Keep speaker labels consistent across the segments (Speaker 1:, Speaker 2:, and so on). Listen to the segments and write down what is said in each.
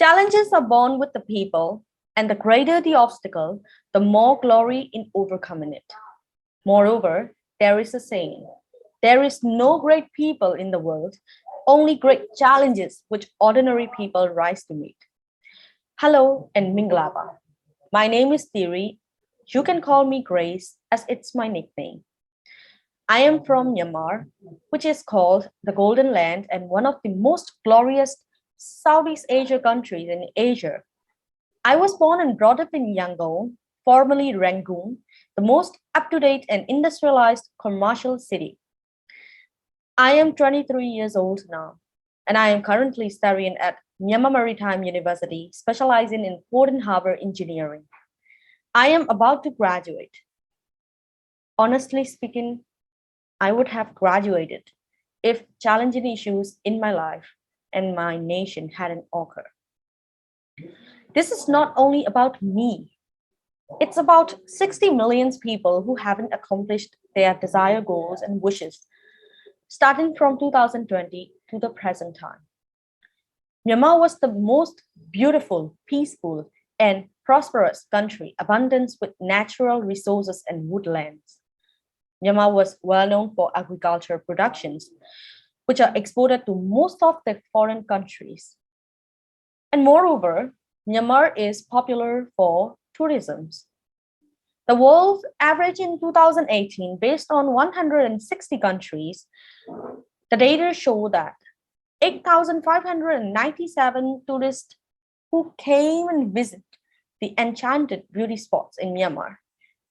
Speaker 1: Challenges are born with the people, and the greater the obstacle, the more glory in overcoming it. Moreover, there is a saying there is no great people in the world, only great challenges which ordinary people rise to meet. Hello and Minglaba. My name is Thierry. You can call me Grace as it's my nickname. I am from Myanmar, which is called the Golden Land and one of the most glorious Southeast Asia countries in Asia. I was born and brought up in Yangon, formerly Rangoon, the most up-to-date and industrialized commercial city. I am 23 years old now, and I am currently studying at Myanmar Maritime University, specializing in port and harbor engineering. I am about to graduate. Honestly speaking, I would have graduated if challenging issues in my life and my nation hadn't occurred. This is not only about me, it's about 60 million people who haven't accomplished their desired goals and wishes, starting from 2020 to the present time. Myanmar was the most beautiful, peaceful, and prosperous country, abundant with natural resources and woodlands. Myanmar was well known for agriculture productions, which are exported to most of the foreign countries. And moreover, Myanmar is popular for tourism. The world average in 2018, based on 160 countries, the data show that 8,597 tourists who came and visited the enchanted beauty spots in Myanmar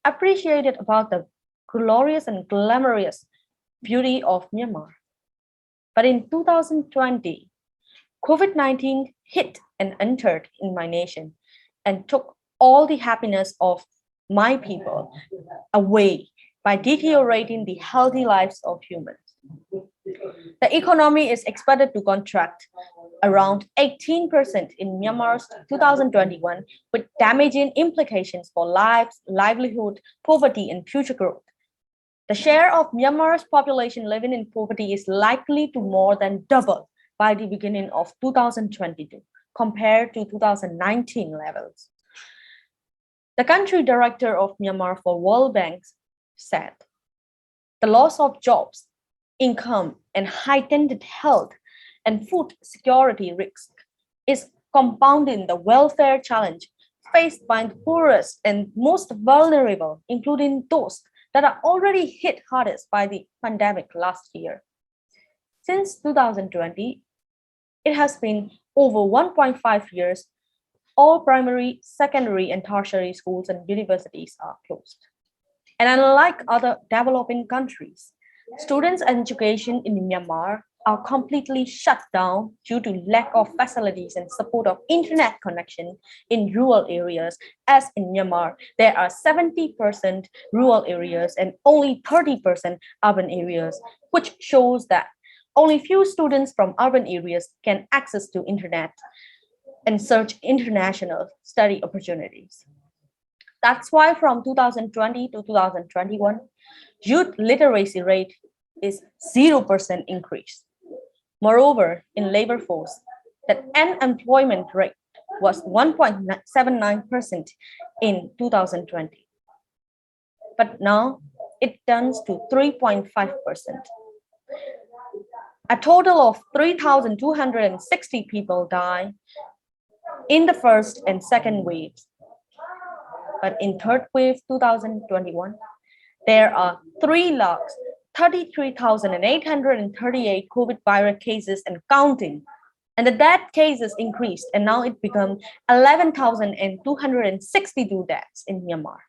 Speaker 1: appreciated about the glorious and glamorous beauty of Myanmar. But in 2020, COVID-19 hit and entered in my nation and took all the happiness of my people away by deteriorating the healthy lives of humans. The economy is expected to contract around 18% in Myanmar's 2021, with damaging implications for lives, livelihood, poverty, and future growth. The share of Myanmar's population living in poverty is likely to more than double by the beginning of 2022 compared to 2019 levels. The country director of Myanmar for World Bank said, the loss of jobs, income, and heightened health and food security risk is compounding the welfare challenge faced by the poorest and most vulnerable, including those that are already hit hardest by the pandemic last year. Since 2020, it has been over 1.5 years. All primary, secondary, and tertiary schools and universities are closed. And unlike other developing countries, students' education in Myanmar are completely shut down due to lack of facilities and support of internet connection in rural areas. As in Myanmar, there are 70% rural areas and only 30% urban areas, which shows that only few students from urban areas can access to internet and search international study opportunities. That's why from 2020 to 2021, youth literacy rate is 0% increase. Moreover, in labor force, the unemployment rate was 1.79% in 2020. But now it turns to 3.5%. A total of 3,260 people died in the first and second waves. But in third wave 2021, there are 3,33,838 COVID virus cases and counting. And the death cases increased, and now it become 11,262 deaths in Myanmar.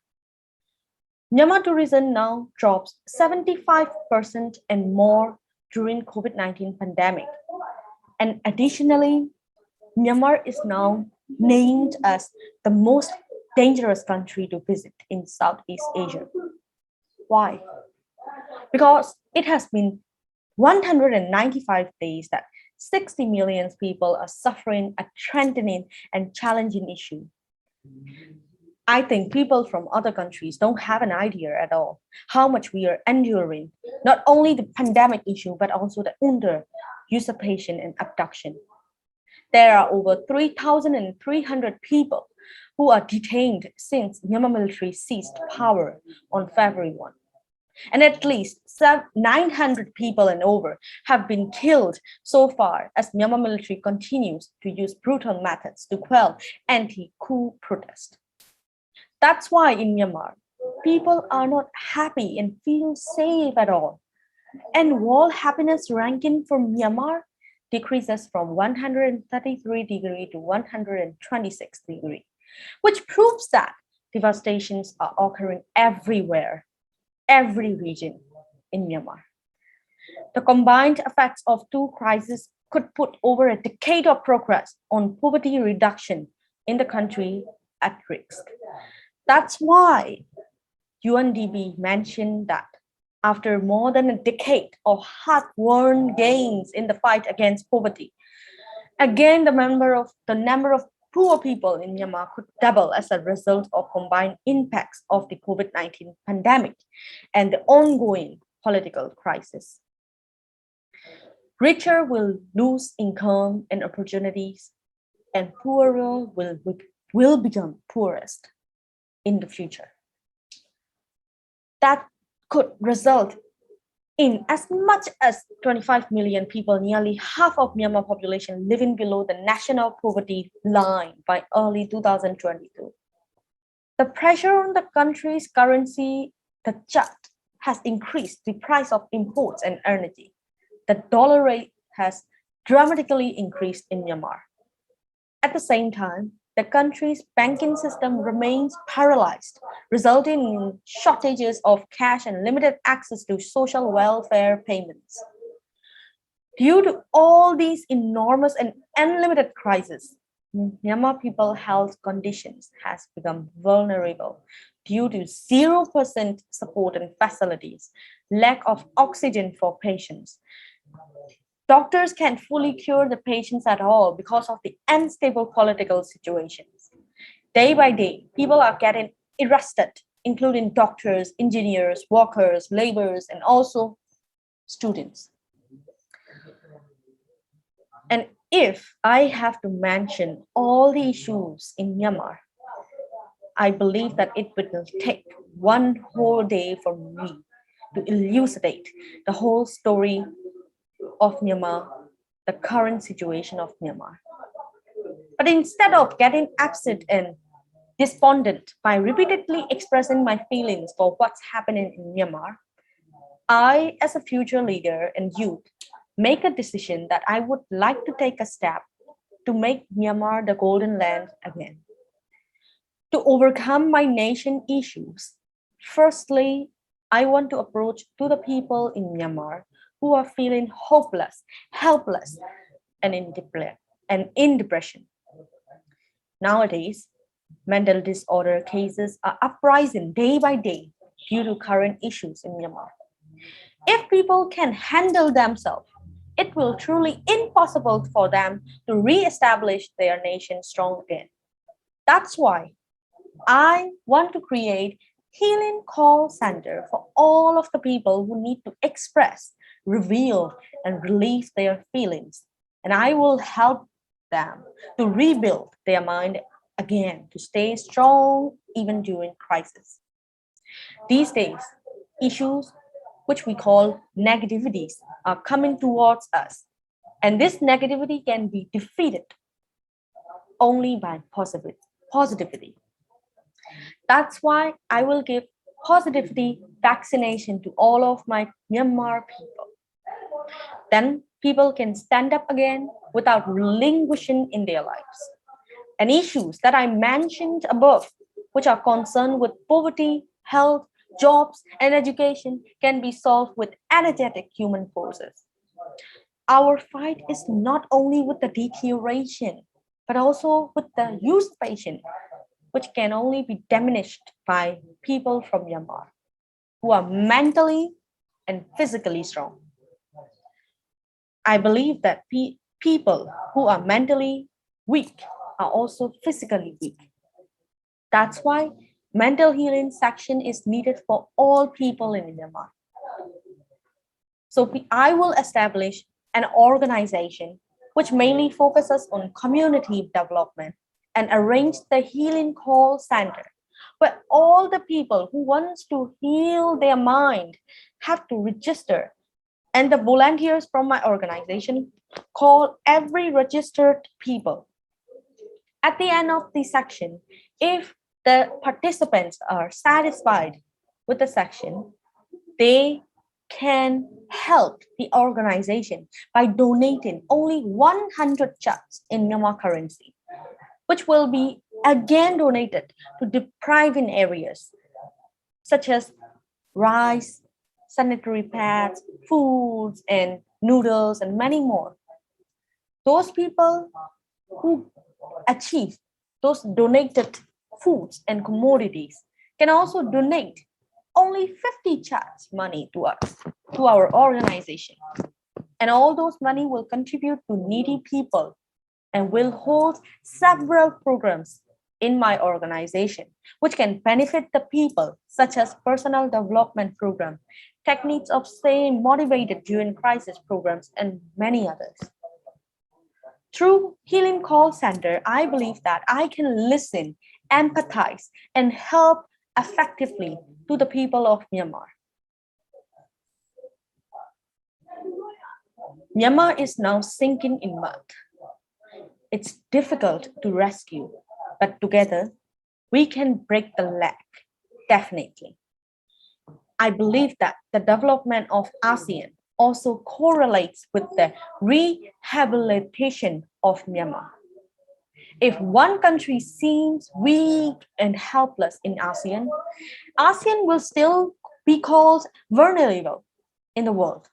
Speaker 1: Myanmar tourism now drops 75% and more during COVID-19 pandemic. And additionally, Myanmar is now named as the most dangerous country to visit in Southeast Asia. Why? Because it has been 195 days that 60 million people are suffering a threatening and challenging issue. I think people from other countries don't have an idea at all how much we are enduring, not only the pandemic issue, but also the under usurpation and abduction. There are over 3,300 people who are detained since Myanmar military seized power on February 1. And at least 900 people and over have been killed so far as Myanmar military continues to use brutal methods to quell anti-coup protest. That's why in Myanmar, people are not happy and feel safe at all. And world happiness ranking for Myanmar decreases from 133 degree to 126 degree, which proves that devastations are occurring everywhere, every region in Myanmar. The combined effects of two crises could put over a decade of progress on poverty reduction in the country at risk. That's why UNDP mentioned that after more than a decade of hard-won gains in the fight against poverty, again the number of poor people in Myanmar could double as a result of combined impacts of the COVID-19 pandemic and the ongoing political crisis. Richer will lose income and opportunities, and poorer will become poorest in the future. That could result in as much as 25 million people, nearly half of Myanmar population living below the national poverty line by early 2022. The pressure on the country's currency, the kyat, has increased the price of imports and energy. The dollar rate has dramatically increased in Myanmar. At the same time, the country's banking system remains paralyzed, resulting in shortages of cash and limited access to social welfare payments. Due to all these enormous and unlimited crises, Myanmar people's health conditions has become vulnerable due to 0% support and facilities, lack of oxygen for patients. Doctors can't fully cure the patients at all because of the unstable political situations. Day by day, people are getting arrested, including doctors, engineers, workers, laborers, and also students. And if I have to mention all the issues in Myanmar, I believe that it will take one whole day for me to elucidate the whole story of Myanmar, the current situation of Myanmar. But instead of getting upset and despondent by repeatedly expressing my feelings for what's happening in Myanmar, I, as a future leader and youth, make a decision that I would like to take a step to make Myanmar the golden land again. To overcome my nation issues, firstly, I want to approach to the people in Myanmar who are feeling hopeless, helpless, and in depression. Nowadays, mental disorder cases are uprising day by day due to current issues in Myanmar. If people can handle themselves, it will truly impossible for them to re-establish their nation strong again. That's why I want to create healing call center for all of the people who need to express, reveal, and release their feelings. And I will help them to rebuild their mind again, to stay strong even during crisis. These days, issues which we call negativities are coming towards us. And this negativity can be defeated only by positivity. That's why I will give positivity vaccination to all of my Myanmar people. Then people can stand up again without relinquishing in their lives. And issues that I mentioned above, which are concerned with poverty, health, jobs, and education, can be solved with energetic human forces. Our fight is not only with the deterioration, but also with the usurpation, which can only be diminished by people from Myanmar who are mentally and physically strong. I believe that people who are mentally weak are also physically weak. That's why mental healing section is needed for all people in Myanmar. So I will establish an organization which mainly focuses on community development, and arranged the Healing Call Center, where all the people who wants to heal their mind have to register. And the volunteers from my organization call every registered people. At the end of the section, if the participants are satisfied with the section, they can help the organization by donating only 100 kyats in Myanmar currency, which will be again donated to depriving areas such as rice, sanitary pads, foods, and noodles, and many more. Those people who achieve those donated foods and commodities can also donate only 50 kyats money to us, to our organization. And all those money will contribute to needy people and will hold several programs in my organization, which can benefit the people, such as personal development program, techniques of staying motivated during crisis programs, and many others. Through Healing Call Center, I believe that I can listen, empathize, and help effectively to the people of Myanmar. Myanmar is now sinking in mud. It's difficult to rescue, but together we can break the leg, definitely. I believe that the development of ASEAN also correlates with the rehabilitation of Myanmar. If one country seems weak and helpless in ASEAN, ASEAN will still be called vulnerable in the world.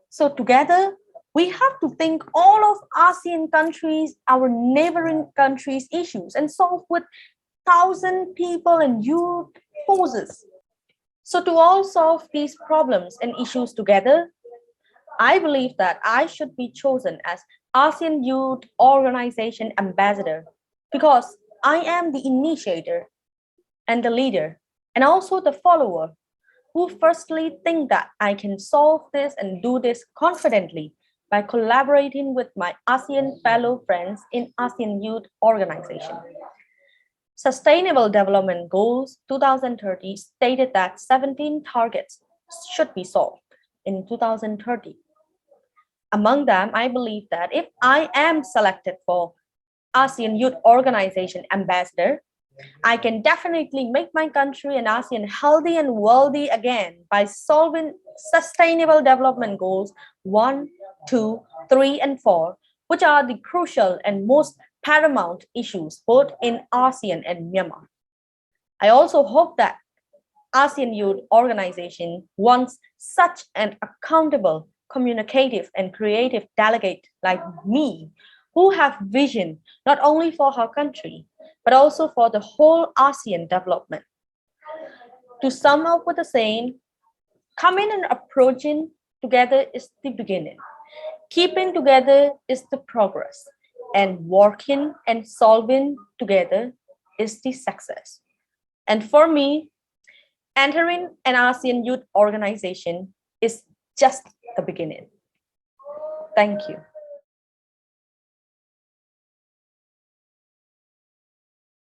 Speaker 1: So together, we have to think all of ASEAN countries, our neighboring countries' issues and solve with 1,000 people and youth forces. So to all solve these problems and issues together, I believe that I should be chosen as ASEAN Youth Organization Ambassador because I am the initiator and the leader and also the follower who firstly think that I can solve this and do this confidently by collaborating with my ASEAN fellow friends in ASEAN Youth Organization. Sustainable Development Goals 2030 stated that 17 targets should be solved in 2030. Among them, I believe that if I am selected for ASEAN Youth Organization Ambassador, I can definitely make my country and ASEAN healthy and wealthy again by solving Sustainable Development Goals 1, 2, 3, and 4, which are the crucial and most paramount issues both in ASEAN and Myanmar. I also hope that ASEAN Youth Organization wants such an accountable, communicative, and creative delegate like me who have vision not only for her country, but also for the whole ASEAN development. To sum up with the saying, coming and approaching together is the beginning. Keeping together is the progress. And working and solving together is the success. And for me, entering an ASEAN Youth Organization is just the beginning. Thank you.